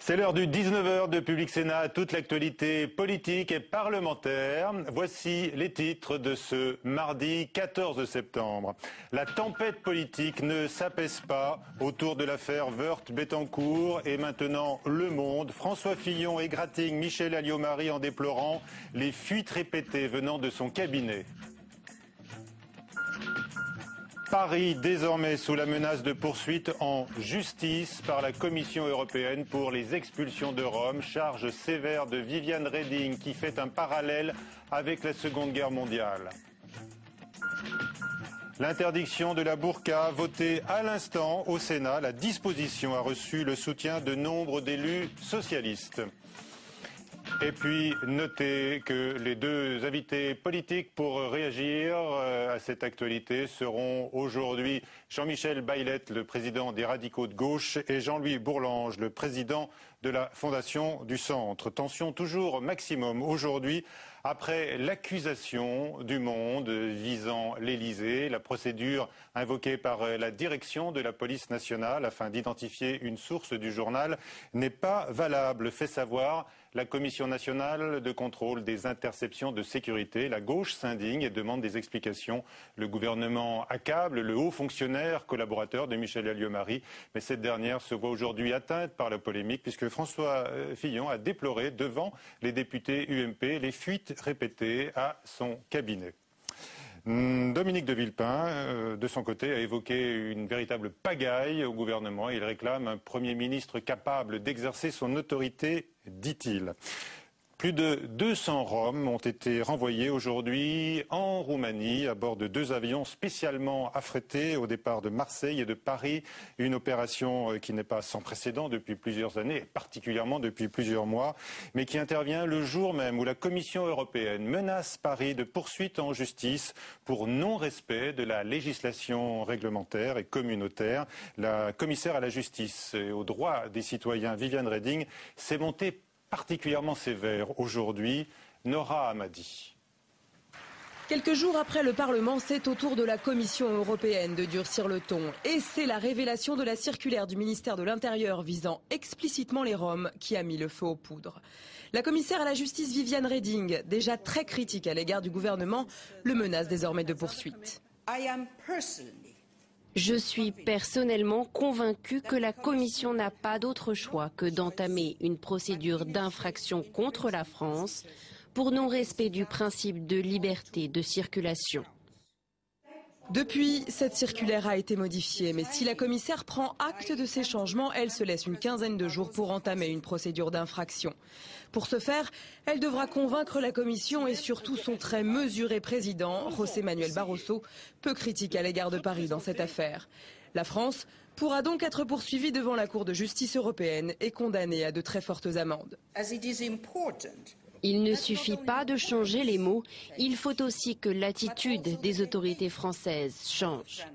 C'est l'heure du 19h de Public Sénat, toute l'actualité politique et parlementaire. Voici les titres de ce mardi 14 septembre. La tempête politique ne s'apaise pas autour de l'affaire Woerth-Bettencourt et maintenant Le Monde. François Fillon égratigne Michèle Alliot-Marie en déplorant les fuites répétées venant de son cabinet. Paris désormais sous la menace de poursuites en justice par la Commission européenne pour les expulsions de Roms. Charge sévère de Viviane Reding qui fait un parallèle avec la Seconde Guerre mondiale. L'interdiction de la burqa votée à l'instant au Sénat. La disposition a reçu le soutien de nombre d'élus socialistes. Et puis, notez que les deux invités politiques pour réagir à cette actualité seront aujourd'hui Jean-Michel Baillet, le président des Radicaux de gauche, et Jean-Louis Bourlange, le président de la Fondation du Centre. Tension toujours maximum aujourd'hui après l'accusation du Monde visant l'Élysée, la procédure invoquée par la direction de la police nationale afin d'identifier une source du journal n'est pas valable, fait savoir la Commission nationale de contrôle des interceptions de sécurité. La gauche s'indigne et demande des explications. Le gouvernement accable le haut fonctionnaire collaborateur de Michèle Alliot-Marie, mais cette dernière se voit aujourd'hui atteinte par la polémique puisque François Fillon a déploré devant les députés UMP les fuites répétées à son cabinet. Dominique de Villepin, de son côté, a évoqué une véritable pagaille au gouvernement. Il réclame un Premier ministre capable d'exercer son autorité, dit-il. Plus de 200 Roms ont été renvoyés aujourd'hui en Roumanie à bord de deux avions spécialement affrétés au départ de Marseille et de Paris. Une opération qui n'est pas sans précédent depuis plusieurs années, et particulièrement depuis plusieurs mois, mais qui intervient le jour même où la Commission européenne menace Paris de poursuites en justice pour non-respect de la législation réglementaire et communautaire. La commissaire à la justice et aux droits des citoyens, Viviane Reding, s'est montée particulièrement sévère aujourd'hui. Nora Hamadi. Quelques jours après le Parlement, c'est au tour de la Commission européenne de durcir le ton. Et c'est la révélation de la circulaire du ministère de l'Intérieur visant explicitement les Roms qui a mis le feu aux poudres. La commissaire à la justice Viviane Reding, déjà très critique à l'égard du gouvernement, le menace désormais de poursuites. Je suis personnellement convaincue que la Commission n'a pas d'autre choix que d'entamer une procédure d'infraction contre la France pour non-respect du principe de liberté de circulation. Depuis, cette circulaire a été modifiée, mais si la commissaire prend acte de ces changements, elle se laisse une quinzaine de jours pour entamer une procédure d'infraction. Pour ce faire, elle devra convaincre la Commission et surtout son très mesuré président, José Manuel Barroso, peu critique à l'égard de Paris dans cette affaire. La France pourra donc être poursuivie devant la Cour de justice européenne et condamnée à de très fortes amendes. Il ne suffit pas de changer les mots, il faut aussi que l'attitude des autorités françaises change.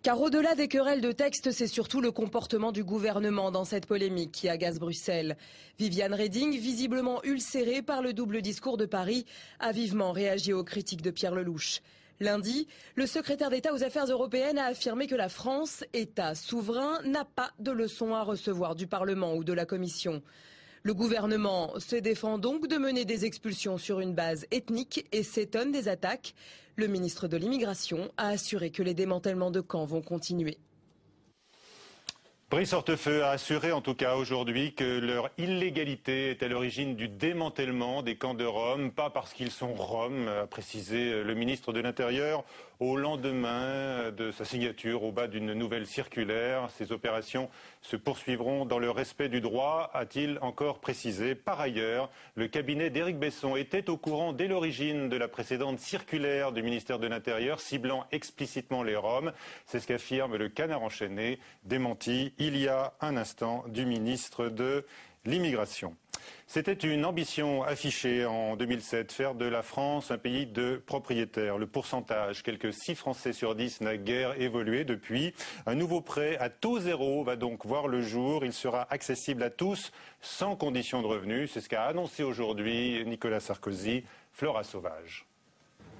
Car au-delà des querelles de texte, c'est surtout le comportement du gouvernement dans cette polémique qui agace Bruxelles. Viviane Reding, visiblement ulcérée par le double discours de Paris, a vivement réagi aux critiques de Pierre Lellouche. Lundi, le secrétaire d'État aux Affaires européennes a affirmé que la France, État souverain, n'a pas de leçons à recevoir du Parlement ou de la Commission. Le gouvernement se défend donc de mener des expulsions sur une base ethnique et s'étonne des attaques. Le ministre de l'Immigration a assuré que les démantèlements de camps vont continuer. Brice Hortefeux a assuré en tout cas aujourd'hui que leur illégalité est à l'origine du démantèlement des camps de Roms, pas parce qu'ils sont Roms, a précisé le ministre de l'Intérieur au lendemain de sa signature au bas d'une nouvelle circulaire. Ces opérations se poursuivront dans le respect du droit, a-t-il encore précisé. Par ailleurs, le cabinet d'Éric Besson était au courant dès l'origine de la précédente circulaire du ministère de l'Intérieur ciblant explicitement les Roms. C'est ce qu'affirme le Canard enchaîné, démenti il y a un instant du ministre de l'Immigration. C'était une ambition affichée en 2007, faire de la France un pays de propriétaires. Le pourcentage, quelques 6 Français sur 10, n'a guère évolué depuis. Un nouveau prêt à taux zéro va donc voir le jour. Il sera accessible à tous, sans condition de revenu. C'est ce qu'a annoncé aujourd'hui Nicolas Sarkozy. Flora Sauvage.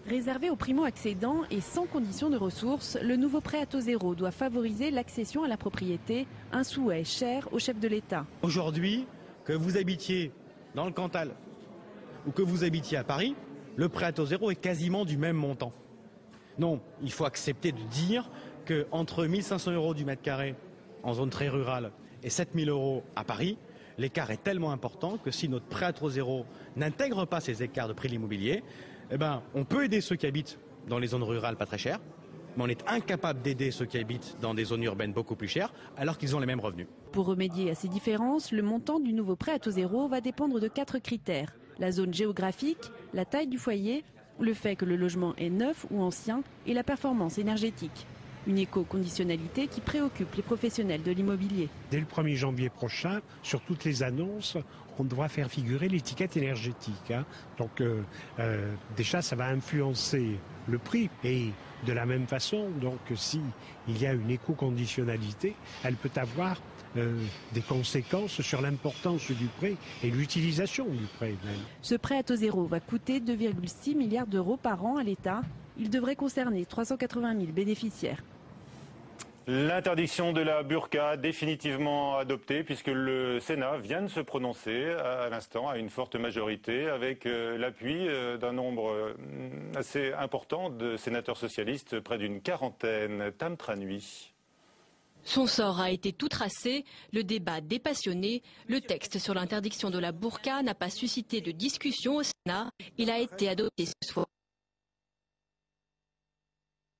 Réservé aux primo-accédants et sans condition de ressources, le nouveau prêt à taux zéro doit favoriser l'accession à la propriété, un souhait cher au chef de l'État. Aujourd'hui, que vous habitiez dans le Cantal ou que vous habitiez à Paris, le prêt à taux zéro est quasiment du même montant. Non, il faut accepter de dire qu'entre 1 500 € du mètre carré en zone très rurale et 7 000 € à Paris, l'écart est tellement important que si notre prêt à taux zéro n'intègre pas ces écarts de prix de l'immobilier, eh ben, on peut aider ceux qui habitent dans les zones rurales pas très chères, mais on est incapable d'aider ceux qui habitent dans des zones urbaines beaucoup plus chères, alors qu'ils ont les mêmes revenus. Pour remédier à ces différences, le montant du nouveau prêt à taux zéro va dépendre de 4 critères. La zone géographique, la taille du foyer, le fait que le logement est neuf ou ancien et la performance énergétique. Une éco-conditionnalité qui préoccupe les professionnels de l'immobilier. Dès le 1er janvier prochain, sur toutes les annonces, on devra faire figurer l'étiquette énergétique. Donc déjà, ça va influencer le prix. Et de la même façon, donc si il y a une éco-conditionnalité, elle peut avoir des conséquences sur l'importance du prêt et l'utilisation du prêt même. Ce prêt à taux zéro va coûter 2,6 milliards d'euros par an à l'État. Il devrait concerner 380 000 bénéficiaires. L'interdiction de la burqa définitivement adoptée puisque le Sénat vient de se prononcer à l'instant à une forte majorité avec l'appui d'un nombre assez important de sénateurs socialistes, près d'une quarantaine. Tam Tranui. Son sort a été tout tracé, le débat dépassionné. Le texte sur l'interdiction de la burqa n'a pas suscité de discussion au Sénat. Il a été adopté ce soir.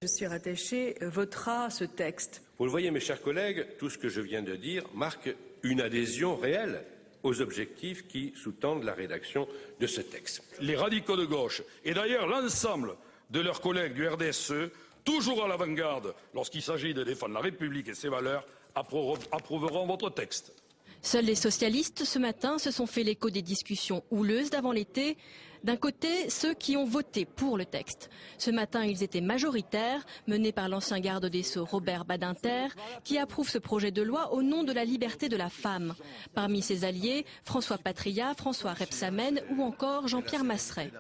Je suis rattaché, votera ce texte. Vous le voyez, mes chers collègues, tout ce que je viens de dire marque une adhésion réelle aux objectifs qui sous-tendent la rédaction de ce texte. Les radicaux de gauche, et d'ailleurs l'ensemble de leurs collègues du RDSE, toujours à l'avant-garde lorsqu'il s'agit de défendre la République et ses valeurs, approuveront votre texte. Seuls les socialistes, ce matin, se sont fait l'écho des discussions houleuses d'avant l'été. D'un côté, ceux qui ont voté pour le texte. Ce matin, ils étaient majoritaires, menés par l'ancien garde des Sceaux Robert Badinter, qui approuve ce projet de loi au nom de la liberté de la femme. Parmi ses alliés, François Patriat, François Rebsamen ou encore Jean-Pierre Masseret.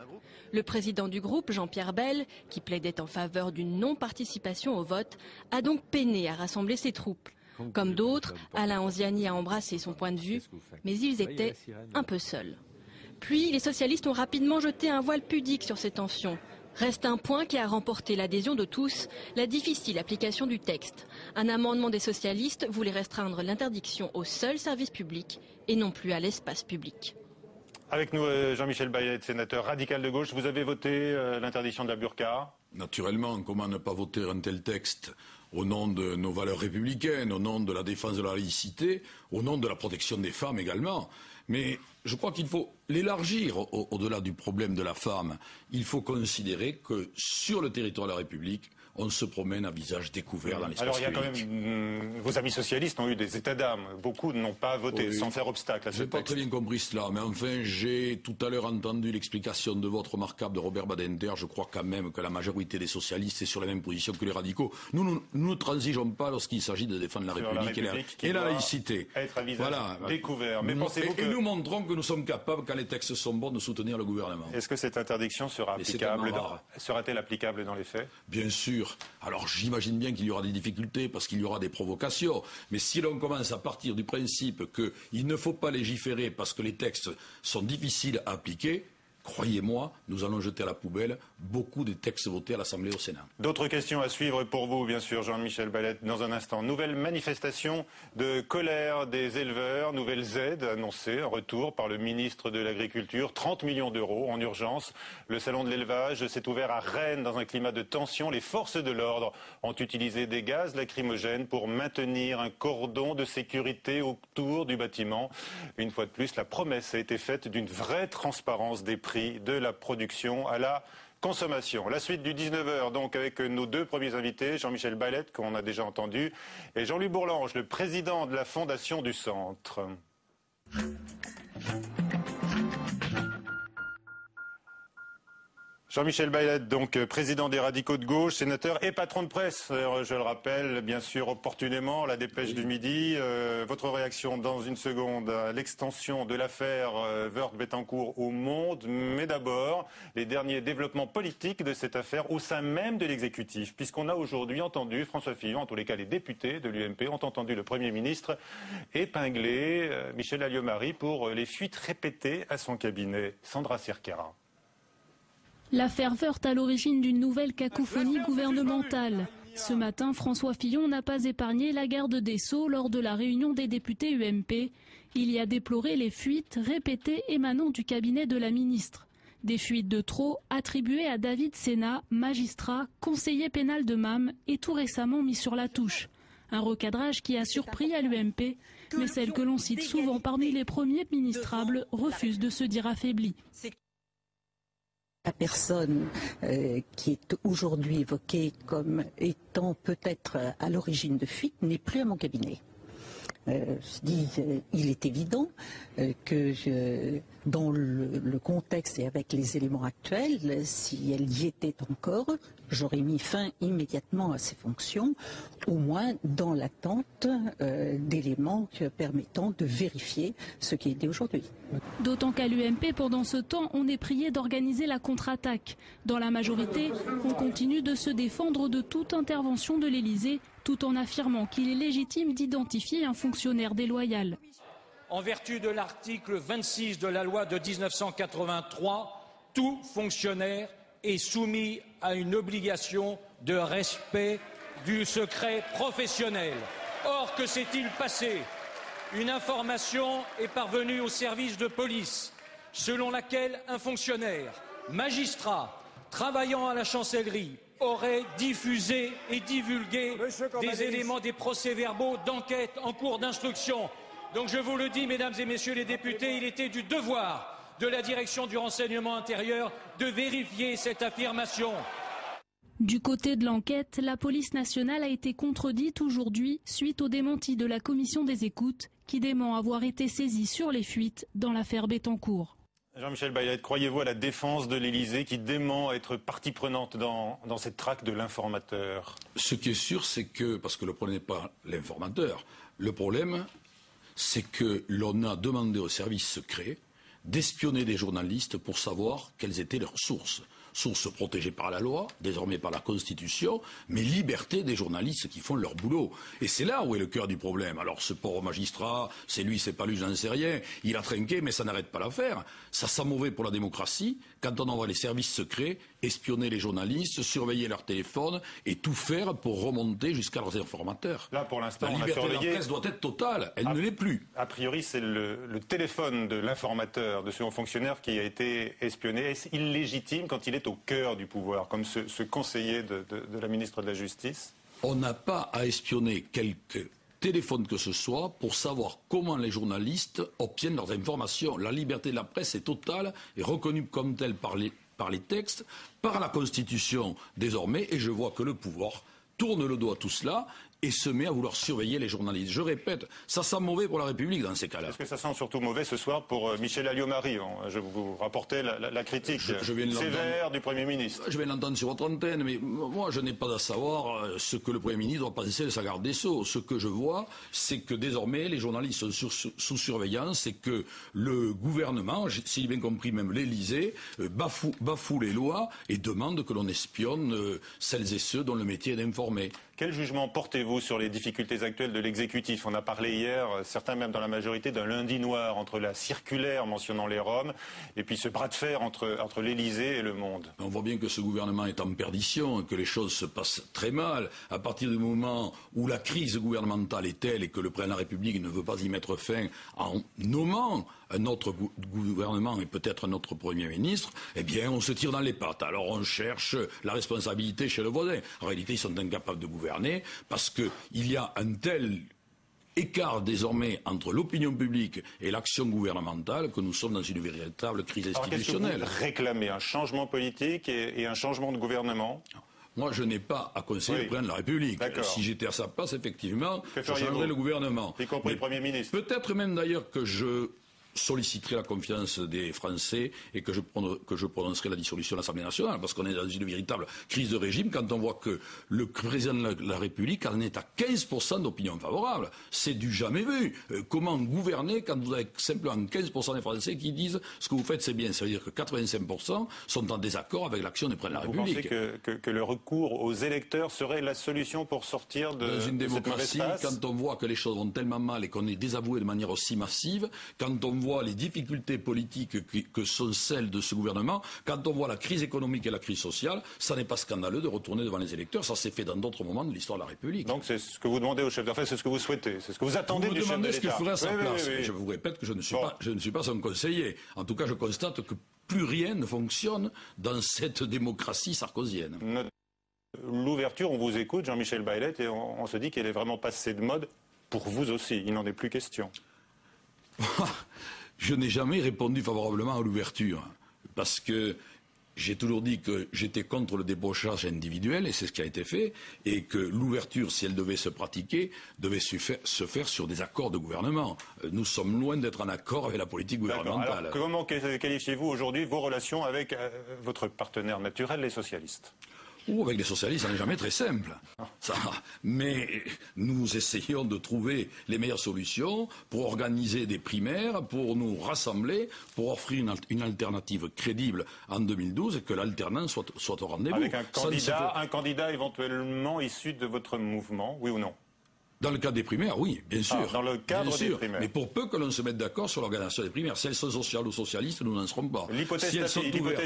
Le président du groupe, Jean-Pierre Bel, qui plaidait en faveur d'une non-participation au vote, a donc peiné à rassembler ses troupes. Comme d'autres, Alain Anziani a embrassé son point de vue, mais ils étaient un peu seuls. Puis, les socialistes ont rapidement jeté un voile pudique sur ces tensions. Reste un point qui a remporté l'adhésion de tous, la difficile application du texte. Un amendement des socialistes voulait restreindre l'interdiction au seul service public et non plus à l'espace public. Avec nous, Jean-Michel Bayet, sénateur radical de gauche. Vous avez voté l'interdiction de la burqa? Naturellement, comment ne pas voter un tel texte au nom de nos valeurs républicaines, au nom de la défense de la laïcité, au nom de la protection des femmes également. Mais je crois qu'il faut l'élargir au-delà du problème de la femme. Il faut considérer que sur le territoire de la République, on se promène à visage découvert dans l'espace public. Alors il y a quand même, vos amis socialistes ont eu des états d'âme. Beaucoup n'ont pas voté sans faire obstacle à ce texte. Je n'ai pas très bien compris cela, mais enfin j'ai tout à l'heure entendu l'explication de vote remarquable de Robert Badinter. Je crois quand même que la majorité des socialistes est sur la même position que les radicaux. Nous ne transigeons pas lorsqu'il s'agit de défendre la République et la laïcité. Être à visage découvert. Mais pensez-vous que... Et nous montrons que nous sommes capables, quand les textes sont bons, de soutenir le gouvernement. Est-ce que cette interdiction sera applicable sera-t-elle applicable dans les faits? Bien sûr. Alors j'imagine bien qu'il y aura des difficultés parce qu'il y aura des provocations. Mais si l'on commence à partir du principe qu'il ne faut pas légiférer parce que les textes sont difficiles à appliquer, croyez-moi, nous allons jeter à la poubelle beaucoup des textes votés à l'Assemblée et au Sénat. D'autres questions à suivre pour vous, bien sûr, Jean-Michel Bayet, dans un instant. Nouvelle manifestation de colère des éleveurs, nouvelles aides annoncées, un retour par le ministre de l'Agriculture, 30 millions d'euros en urgence. Le salon de l'élevage s'est ouvert à Rennes dans un climat de tension. Les forces de l'ordre ont utilisé des gaz lacrymogènes pour maintenir un cordon de sécurité autour du bâtiment. Une fois de plus, la promesse a été faite d'une vraie transparence des prix de la production à la consommation. La suite du 19h, donc, avec nos deux premiers invités, Jean-Michel Bayet, qu'on a déjà entendu, et Jean-Louis Bourlange, le président de la Fondation du Centre. Jean-Michel Baylet, donc président des Radicaux de gauche, sénateur et patron de presse. Je le rappelle, bien sûr, opportunément, la dépêche du midi. Votre réaction dans une seconde à l'extension de l'affaire Woerth-Bettencourt au Monde. Mais d'abord, les derniers développements politiques de cette affaire au sein même de l'exécutif. Puisqu'on a aujourd'hui entendu François Fillon, en tous les cas les députés de l'UMP, ont entendu le Premier ministre épingler Michel Alliot-Marie pour les fuites répétées à son cabinet. Sandra Cerquera. L'affaire Woerth à l'origine d'une nouvelle cacophonie gouvernementale. Ce matin, François Fillon n'a pas épargné la garde des Sceaux lors de la réunion des députés UMP. Il y a déploré les fuites répétées émanant du cabinet de la ministre. Des fuites de trop attribuées à David Sénat, magistrat, conseiller pénal de MAM et tout récemment mis sur la touche. Un recadrage qui a surpris à l'UMP, mais celle que l'on cite souvent parmi les premiers ministrables refuse de se dire affaiblie. La personne qui est aujourd'hui évoquée comme étant peut-être à l'origine de fuite n'est plus à mon cabinet. Il est évident que dans le contexte et avec les éléments actuels, si elle y était encore, j'aurais mis fin immédiatement à ses fonctions, au moins dans l'attente d'éléments permettant de vérifier ce qui est dit aujourd'hui. D'autant qu'à l'UMP, pendant ce temps, on est prié d'organiser la contre-attaque. Dans la majorité, on continue de se défendre de toute intervention de l'Élysée, tout en affirmant qu'il est légitime d'identifier un fonctionnaire déloyal. En vertu de l'article 26 de la loi de 1983, tout fonctionnaire est soumis à une obligation de respect du secret professionnel. Or, que s'est-il passé ? Une information est parvenue au service de police, selon laquelle un fonctionnaire, magistrat, travaillant à la chancellerie, aurait diffusé et divulgué des éléments des procès-verbaux d'enquête en cours d'instruction. Donc je vous le dis, mesdames et messieurs les députés, il était du devoir de la direction du renseignement intérieur de vérifier cette affirmation. Du côté de l'enquête, la police nationale a été contredite aujourd'hui suite au démenti de la commission des écoutes qui dément avoir été saisie sur les fuites dans l'affaire Bettencourt. Jean-Michel Baylet, croyez-vous à la défense de l'Élysée qui dément être partie prenante dans cette traque de l'informateur? Ce qui est sûr, c'est que, parce que le problème n'est pas l'informateur, le problème, c'est que l'on a demandé aux services secrets d'espionner des journalistes pour savoir quelles étaient leurs sources. Sources protégées par la loi, désormais par la Constitution, mais liberté des journalistes qui font leur boulot. Et c'est là où est le cœur du problème. Alors ce pauvre magistrat, c'est lui, c'est pas lui, j'en sais rien, il a trinqué, mais ça n'arrête pas l'affaire. Ça sent mauvais pour la démocratie quand on envoie les services secrets espionner les journalistes, surveiller leurs téléphones et tout faire pour remonter jusqu'à leurs informateurs. Là, pour l'instant, la liberté de la presse doit être totale. Elle ne l'est plus. A priori, c'est le téléphone de l'informateur, de ce haut fonctionnaire qui a été espionné. Est-ce illégitime quand il est au cœur du pouvoir, comme ce conseiller de la ministre de la Justice? On n'a pas à espionner quelque téléphone que ce soit pour savoir comment les journalistes obtiennent leurs informations. La liberté de la presse est totale et reconnue comme telle par les textes, par la Constitution désormais, et je vois que le pouvoir tourne le dos à tout cela et se met à vouloir surveiller les journalistes. Je répète, ça sent mauvais pour la République dans ces cas-là. Est-ce que ça sent surtout mauvais ce soir pour Michel Alliot-Marie? Je vous rapportais la critique sévère du Premier ministre. Je viens de l'entendre sur votre antenne, mais moi je n'ai pas à savoir ce que le Premier ministre doit penser de sa garde des Sceaux. Ce que je vois, c'est que désormais les journalistes sont sous surveillance et que le gouvernement, si j'ai bien compris même l'Élysée, bafoue les lois et demande que l'on espionne celles et ceux dont le métier est d'informer. Quel jugement portez-vous sur les difficultés actuelles de l'exécutif? On a parlé hier, certains même dans la majorité, d'un lundi noir entre la circulaire mentionnant les Roms et puis ce bras de fer entre l'Élysée et le Monde. On voit bien que ce gouvernement est en perdition, que les choses se passent très mal. À partir du moment où la crise gouvernementale est telle et que le président de la République ne veut pas y mettre fin en nommant un autre gouvernement et peut-être un autre Premier ministre, eh bien on se tire dans les pattes. Alors on cherche la responsabilité chez le voisin. En réalité, ils sont incapables de gouverner parce qu'il y a un tel écart désormais entre l'opinion publique et l'action gouvernementale que nous sommes dans une véritable crise institutionnelle. Alors qu'est-ce que vous réclamez? Un changement politique et un changement de gouvernement? Moi, je n'ai pas à conseiller le président de la République. Si j'étais à sa place, effectivement, je changerais le gouvernement. Y compris le Premier ministre. Peut-être même d'ailleurs que je solliciterai la confiance des Français et que je prononcerai la dissolution de l'Assemblée nationale, parce qu'on est dans une véritable crise de régime quand on voit que le président de la République en est à 15% d'opinion favorable. C'est du jamais vu. Comment gouverner quand vous avez simplement 15% des Français qui disent ce que vous faites c'est bien? Ça veut dire que 85% sont en désaccord avec l'action des présidents de la République. Vous pensez que le recours aux électeurs serait la solution pour sortir de dans une démocratie, cette mauvaise passe? quand on voit que les choses vont tellement mal et qu'on est désavoué de manière aussi massive, quand on voit les difficultés politiques que sont celles de ce gouvernement, quand on voit la crise économique et la crise sociale, ça n'est pas scandaleux de retourner devant les électeurs. Ça s'est fait dans d'autres moments de l'histoire de la République. Donc c'est ce que vous demandez au chef d'État, c'est ce que vous souhaitez, c'est ce que vous attendez du chef de l'État. Vous me demandez ce qu'il ferait à sa place. Oui. Je vous répète que je ne suis pas son conseiller. En tout cas, je constate que plus rien ne fonctionne dans cette démocratie sarkozienne. L'ouverture, on vous écoute, Jean-Michel Baillet, et on se dit qu'elle est vraiment passée de mode pour vous aussi. Il n'en est plus question. Je n'ai jamais répondu favorablement à l'ouverture, parce que j'ai toujours dit que j'étais contre le débauchage individuel, et c'est ce qui a été fait, et que l'ouverture, si elle devait se pratiquer, devait se faire sur des accords de gouvernement. Nous sommes loin d'être en accord avec la politique gouvernementale. Alors, comment qualifiez-vous aujourd'hui vos relations avec votre partenaire naturel, les socialistes ? Avec les socialistes, ça n'est jamais très simple. Mais nous essayons de trouver les meilleures solutions pour organiser des primaires, pour nous rassembler, pour offrir une alternative crédible en 2012 et que l'alternance soit au rendez-vous. Avec un candidat éventuellement issu de votre mouvement, oui ou non ? Dans le cadre des primaires, oui, bien sûr. Dans le cadre des primaires. Mais pour peu que l'on se mette d'accord sur l'organisation des primaires. Si elles sont sociales ou socialistes, nous n'en serons pas. L'hypothèse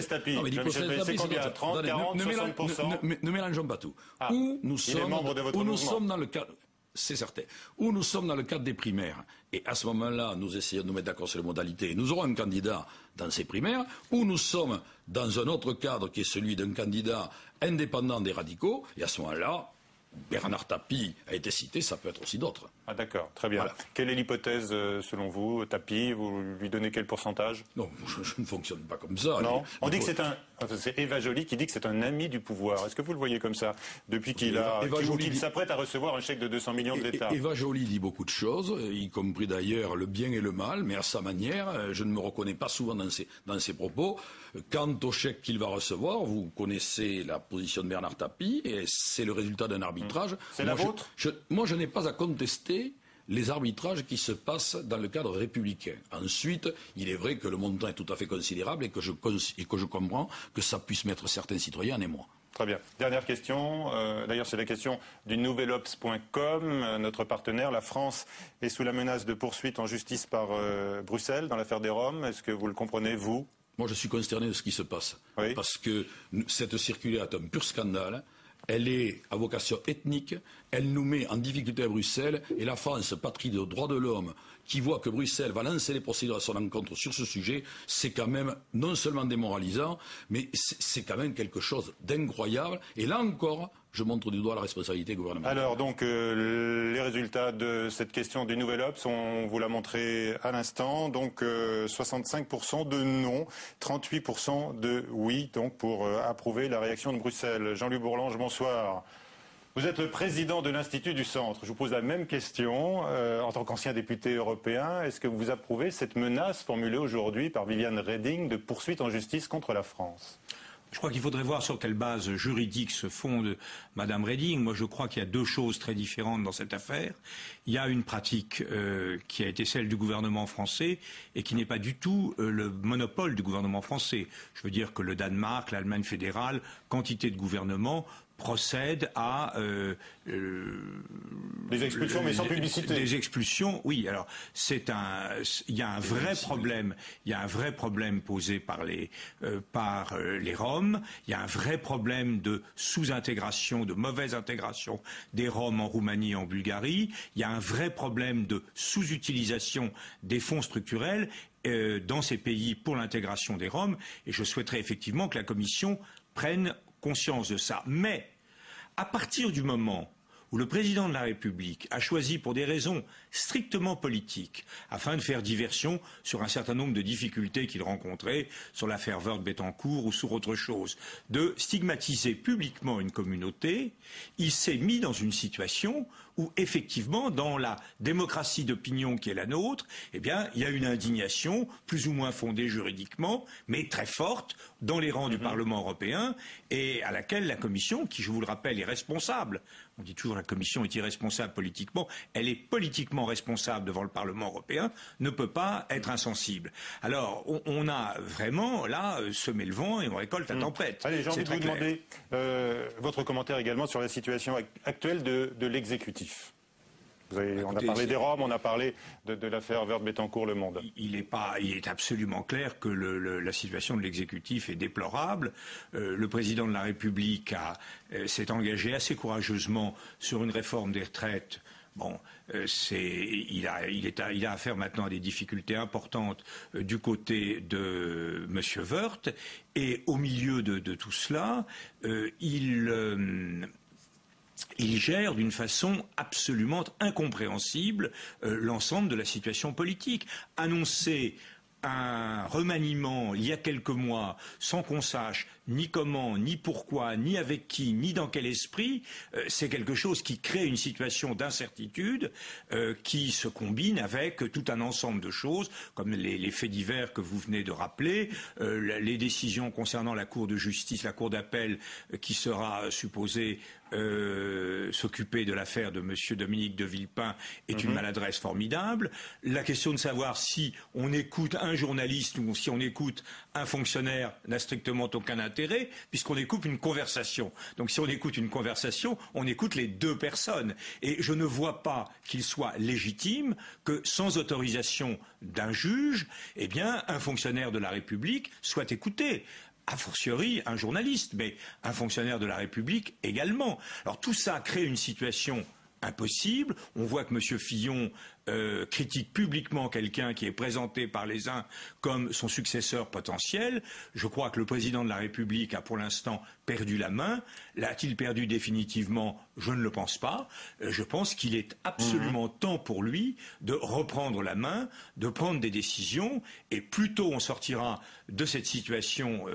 tapis. C'est combien ? 30, 40, 60%? Ne mélangeons pas tout. Où nous sommes dans le cadre... C'est certain. Où nous sommes dans le cadre des primaires, et à ce moment-là, nous essayons de nous mettre d'accord sur les modalités, et nous aurons un candidat dans ces primaires, où nous sommes dans un autre cadre qui est celui d'un candidat indépendant des radicaux, et à ce moment-là, Bernard Tapie a été cité, ça peut être aussi d'autres. Ah d'accord, très bien. Voilà. Quelle est l'hypothèse selon vous, Tapie? Vous lui donnez quel pourcentage? Non, je ne fonctionne pas comme ça. Non. On dit que c'est Eva Joly qui dit que c'est un ami du pouvoir. Est-ce que vous le voyez comme ça depuis qu'il s'apprête à recevoir un chèque de 200 millions de l'État? Eva Joly dit beaucoup de choses, y compris d'ailleurs le bien et le mal, mais à sa manière. Je ne me reconnais pas souvent dans ses propos. Quant au chèque qu'il va recevoir, vous connaissez la position de Bernard Tapie, et c'est le résultat d'un arbitrage. C'est la vôtre? Moi, je n'ai pas à contester les arbitrages qui se passent dans le cadre républicain. Ensuite, il est vrai que le montant est tout à fait considérable et que je comprends que ça puisse mettre certains citoyens en émoi. Très bien. Dernière question. D'ailleurs, c'est la question du nouvelobs.com. Notre partenaire, la France, est sous la menace de poursuite en justice par Bruxelles dans l'affaire des Roms. Est-ce que vous le comprenez, vous? Moi, je suis consterné de ce qui se passe. Oui. Parce que cette circulaire est un pur scandale. Elle est à vocation ethnique, elle nous met en difficulté à Bruxelles, et la France, patrie de droits de l'homme, qui voit que Bruxelles va lancer les procédures à son encontre sur ce sujet, c'est quand même non seulement démoralisant, mais c'est quand même quelque chose d'incroyable. Et là encore, je montre du doigt la responsabilité gouvernementale. Alors donc, les résultats de cette question du Nouvel Obs, on vous l'a montré à l'instant. Donc 65% de non, 38% de oui, donc pour approuver la réaction de Bruxelles. Jean-Louis Bourlange, bonsoir. Vous êtes le président de l'Institut du Centre. Je vous pose la même question. En tant qu'ancien député européen, est-ce que vous approuvez cette menace formulée aujourd'hui par Viviane Reding de poursuite en justice contre la France ? Je crois qu'il faudrait voir sur quelle base juridique se fonde Madame Reding. Moi, je crois qu'il y a deux choses très différentes dans cette affaire. Il y a une pratique qui a été celle du gouvernement français et qui n'est pas du tout le monopole du gouvernement français. Je veux dire que le Danemark, l'Allemagne fédérale, quantité de gouvernements procède à des expulsions, mais sans publicité. Des expulsions, oui. Alors il y a un vrai problème. Il y a un vrai problème posé par les Roms. Il y a un vrai problème de sous-intégration, de mauvaise intégration des Roms en Roumanie et en Bulgarie. Il y a un vrai problème de sous-utilisation des fonds structurels dans ces pays pour l'intégration des Roms. Et je souhaiterais effectivement que la Commission prenne conscience de ça. Mais à partir du moment où le président de la République a choisi, pour des raisons strictement politiques, afin de faire diversion sur un certain nombre de difficultés qu'il rencontrait, sur l'affaire Woerth-Bettencourt ou sur autre chose, de stigmatiser publiquement une communauté, il s'est mis dans une situation où effectivement, dans la démocratie d'opinion qui est la nôtre, eh bien, il y a une indignation plus ou moins fondée juridiquement, mais très forte dans les rangs du Parlement européen et à laquelle la Commission, qui, je vous le rappelle, est responsable. On dit toujours que la Commission est irresponsable politiquement. Elle est politiquement responsable devant le Parlement européen, ne peut pas être insensible. Alors, on a vraiment, là, semé le vent et on récolte la tempête. Allez, j'ai envie de vous demander votre commentaire également sur la situation actuelle de l'exécutif. On a parlé des Roms, on a parlé de l'affaire Woerth-Bettencourt, Le Monde. Il est absolument clair que la situation de l'exécutif est déplorable. Le président de la République s'est engagé assez courageusement sur une réforme des retraites. Bon, il a affaire maintenant à des difficultés importantes du côté de M. Woerth. Et au milieu de tout cela, il gère d'une façon absolument incompréhensible l'ensemble de la situation politique. Annoncer un remaniement il y a quelques mois sans qu'on sache ni comment, ni pourquoi, ni avec qui, ni dans quel esprit, c'est quelque chose qui crée une situation d'incertitude qui se combine avec tout un ensemble de choses, comme les faits divers que vous venez de rappeler, les décisions concernant la Cour de justice, la Cour d'appel qui sera supposée s'occuper de l'affaire de M. Dominique de Villepin est une maladresse formidable. La question de savoir si on écoute un journaliste ou si on écoute un fonctionnaire n'a strictement aucun intérêt, puisqu'on écoute une conversation. Donc si on écoute une conversation, on écoute les deux personnes. Et je ne vois pas qu'il soit légitime que, sans autorisation d'un juge, eh bien, un fonctionnaire de la République soit écouté. A fortiori, un journaliste, mais un fonctionnaire de la République également. Alors tout ça crée une situation impossible. On voit que M. Fillon critique publiquement quelqu'un qui est présenté par les uns comme son successeur potentiel. Je crois que le président de la République a pour l'instant perdu la main. L'a-t-il perdu définitivement? Je ne le pense pas. Je pense qu'il est absolument temps pour lui de reprendre la main, de prendre des décisions, et plus tôt on sortira de cette situation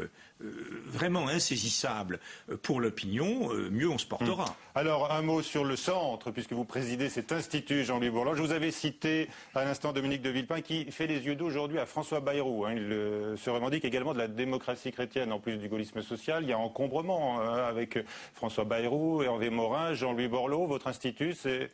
vraiment insaisissable pour l'opinion, mieux on se portera. Alors un mot sur le centre, puisque vous présidez cet institut, Jean-Louis Borloo. Je vous avais cité à l'instant Dominique de Villepin qui fait les yeux doux aujourd'hui à François Bayrou. Il se revendique également de la démocratie chrétienne en plus du gaullisme social. Il y a encombrement avec François Bayrou, Hervé Morin, Jean-Louis Borloo. Votre institut, c'est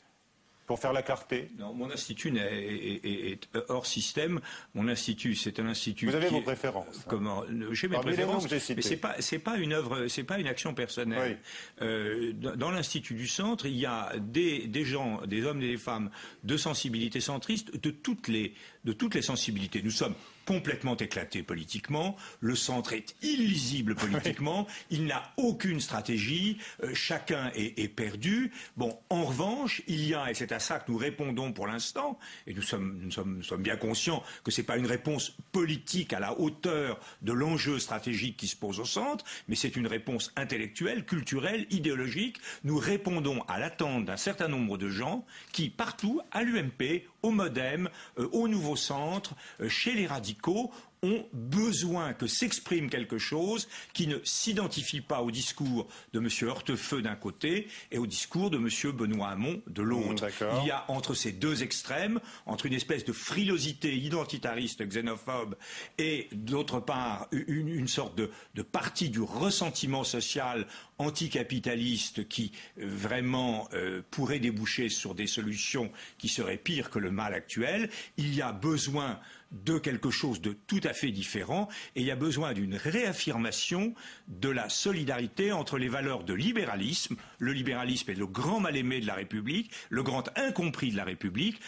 pour faire la clarté? Non, mon institut est hors système. Mon institut, c'est un institut. Vous avez vos préférences. Comment? J'ai mes préférences, mais c'est pas une œuvre, c'est pas une action personnelle. Oui. Dans l'institut du centre, il y a des gens, des hommes et des femmes de sensibilité centriste, de toutes les sensibilités. Nous sommes complètement éclaté politiquement, le centre est illisible politiquement, il n'a aucune stratégie, chacun est perdu. Bon, en revanche, il y a, et c'est à ça que nous répondons pour l'instant, et nous sommes bien conscients que ce n'est pas une réponse politique à la hauteur de l'enjeu stratégique qui se pose au centre, mais c'est une réponse intellectuelle, culturelle, idéologique. Nous répondons à l'attente d'un certain nombre de gens qui, partout, à l'UMP, au MoDem, au Nouveau Centre, chez les radicaux, ont besoin que s'exprime quelque chose qui ne s'identifie pas au discours de M. Hortefeux d'un côté et au discours de M. Benoît Hamon de l'autre. Il y a entre ces deux extrêmes, entre une espèce de frilosité identitariste xénophobe et d'autre part une sorte de partie du ressentiment social anticapitaliste qui vraiment pourrait déboucher sur des solutions qui seraient pires que le mal actuel. Il y a besoin de quelque chose de tout à fait différent et il y a besoin d'une réaffirmation de la solidarité entre les valeurs de libéralisme. Le libéralisme est le grand mal-aimé de la République, le grand incompris de la République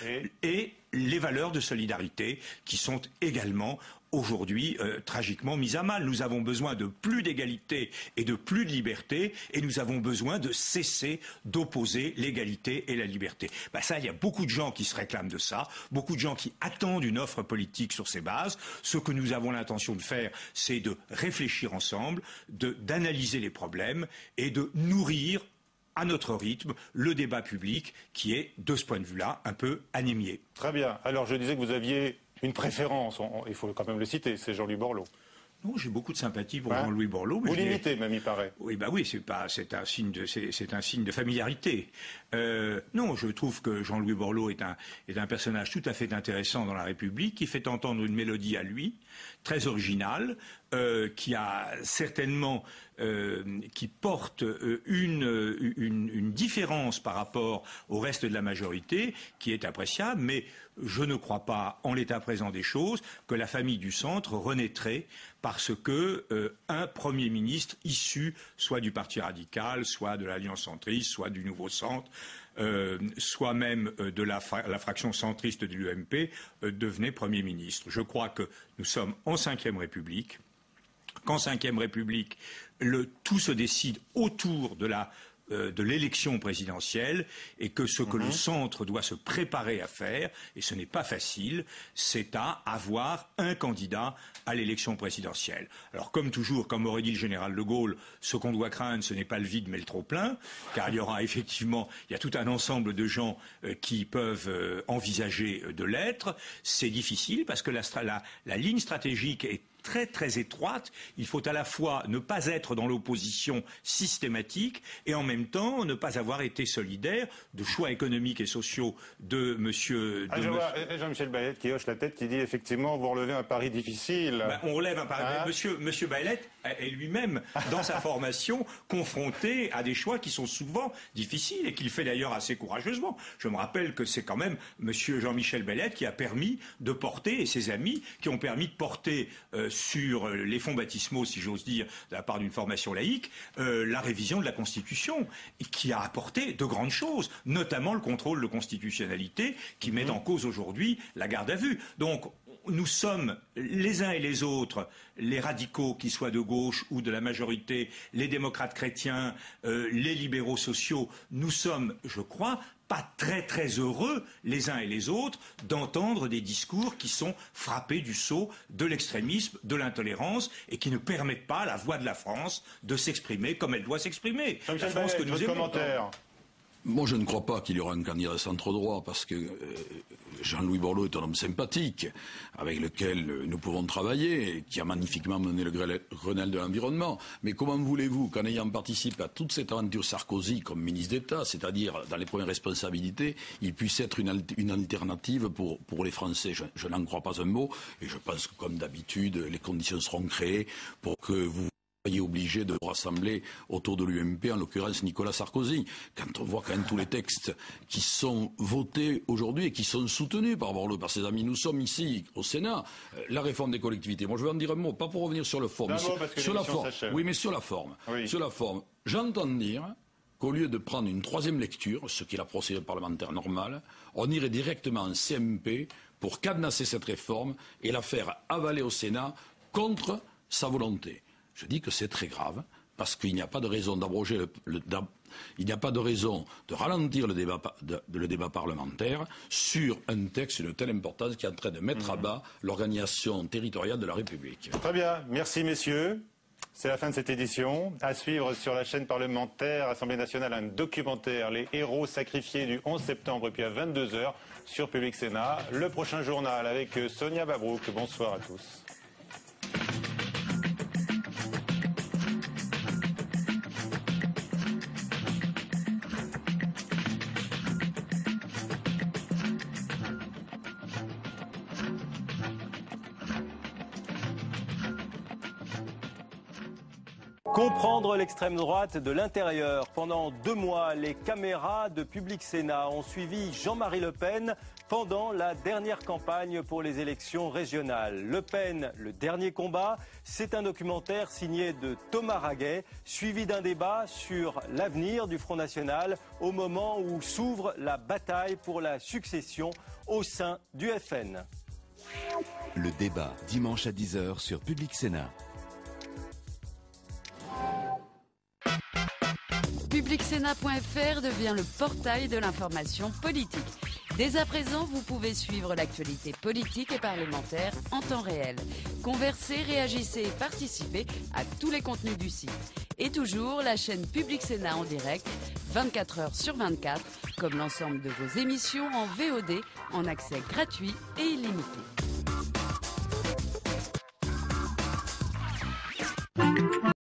et les valeurs de solidarité qui sont également aujourd'hui tragiquement mise à mal. Nous avons besoin de plus d'égalité et de plus de liberté et nous avons besoin de cesser d'opposer l'égalité et la liberté. Ça, il y a beaucoup de gens qui se réclament de ça, beaucoup de gens qui attendent une offre politique sur ces bases. Ce que nous avons l'intention de faire, c'est de réfléchir ensemble, d'analyser les problèmes et de nourrir à notre rythme le débat public qui est, de ce point de vue-là, un peu anémié. Très bien. Alors je disais que vous aviez une préférence, il faut quand même le citer, c'est Jean-Louis Borloo. Non, j'ai beaucoup de sympathie pour Jean-Louis Borloo. Vous l'imitez, même, il paraît. Oui, c'est un signe de familiarité. Non, je trouve que Jean-Louis Borloo est un personnage tout à fait intéressant dans la République, qui fait entendre une mélodie à lui, très originale, qui a certainement, qui porte une différence par rapport au reste de la majorité, qui est appréciable, mais je ne crois pas, en l'état présent des choses, que la famille du centre renaîtrait parce que un Premier ministre issu soit du Parti radical, soit de l'Alliance centriste, soit du Nouveau Centre, soit même de la fraction centriste de l'UMP, devenait Premier ministre. Je crois que nous sommes en Ve République, qu'en Ve République, tout se décide autour de l'élection présidentielle et que ce que le centre doit se préparer à faire, et ce n'est pas facile, c'est à avoir un candidat à l'élection présidentielle. Alors comme toujours, comme aurait dit le général de Gaulle, ce qu'on doit craindre, ce n'est pas le vide mais le trop-plein, car il y aura effectivement, il y a tout un ensemble de gens qui peuvent envisager de l'être. C'est difficile parce que la ligne stratégique est très très étroite. Il faut à la fois ne pas être dans l'opposition systématique et en même temps ne pas avoir été solidaire de choix économiques et sociaux de monsieur... je vois Jean-Michel Baillet qui hoche la tête, qui dit effectivement vous relevez un pari difficile. On relève un pari. Monsieur Baillet est lui-même, dans sa formation, confronté à des choix qui sont souvent difficiles et qu'il fait d'ailleurs assez courageusement. Je me rappelle que c'est quand même monsieur Jean-Michel Baillet qui a permis de porter, et ses amis, qui ont permis de porter sur les fonds baptismaux, si j'ose dire, de la part d'une formation laïque, la révision de la Constitution, qui a apporté de grandes choses, notamment le contrôle de constitutionnalité, qui met en cause aujourd'hui la garde à vue. Donc, nous sommes les uns et les autres, les radicaux, qu'ils soient de gauche ou de la majorité, les démocrates chrétiens, les libéraux sociaux, nous sommes, je crois, pas très très heureux les uns et les autres d'entendre des discours qui sont frappés du sceau de l'extrémisme, de l'intolérance et qui ne permettent pas à la voix de la France de s'exprimer comme elle doit s'exprimer. La France que nous aimons. Moi, je ne crois pas qu'il y aura un candidat de centre-droit parce que Jean-Louis Borloo est un homme sympathique avec lequel nous pouvons travailler et qui a magnifiquement mené le Grenelle de l'environnement. Mais comment voulez-vous qu'en ayant participé à toute cette aventure Sarkozy comme ministre d'État, c'est-à-dire dans les premières responsabilités, il puisse être une alternative pour les Français? Je n'en crois pas un mot et je pense que comme d'habitude, les conditions seront créées pour que vous soyez obligé de vous rassembler autour de l'UMP, en l'occurrence Nicolas Sarkozy. Quand on voit quand même tous les textes qui sont votés aujourd'hui et qui sont soutenus par Borloo, par ses amis, nous sommes ici au Sénat, la réforme des collectivités. Moi je vais en dire un mot, pas pour revenir sur le fond, mais sur la forme. Oui, mais sur la forme. Oui. Sur la forme. J'entends dire qu'au lieu de prendre une troisième lecture, ce qui est la procédure parlementaire normale, on irait directement en CMP pour cadenasser cette réforme et la faire avaler au Sénat contre sa volonté. Je dis que c'est très grave, parce qu'il n'y a pas de raison d'abroger il n'y a pas de raison de ralentir le débat parlementaire sur un texte d'une telle importance qui est en train de mettre à bas l'organisation territoriale de la République. Très bien, merci messieurs. C'est la fin de cette édition. À suivre sur la chaîne parlementaire Assemblée nationale un documentaire, Les héros sacrifiés du 11 septembre, et puis à 22 h sur Public Sénat, le prochain journal avec Sonia Babrouk. Bonsoir à tous. Comprendre l'extrême droite de l'intérieur. Pendant 2 mois, les caméras de Public Sénat ont suivi Jean-Marie Le Pen pendant la dernière campagne pour les élections régionales. Le Pen, le dernier combat, c'est un documentaire signé de Thomas Raguet, suivi d'un débat sur l'avenir du Front National au moment où s'ouvre la bataille pour la succession au sein du FN. Le débat, dimanche à 10 h sur Public Sénat. PublicSénat.fr devient le portail de l'information politique. Dès à présent, vous pouvez suivre l'actualité politique et parlementaire en temps réel. Conversez, réagissez et participez à tous les contenus du site. Et toujours la chaîne Public Sénat en direct, 24 h sur 24, comme l'ensemble de vos émissions en VOD, en accès gratuit et illimité.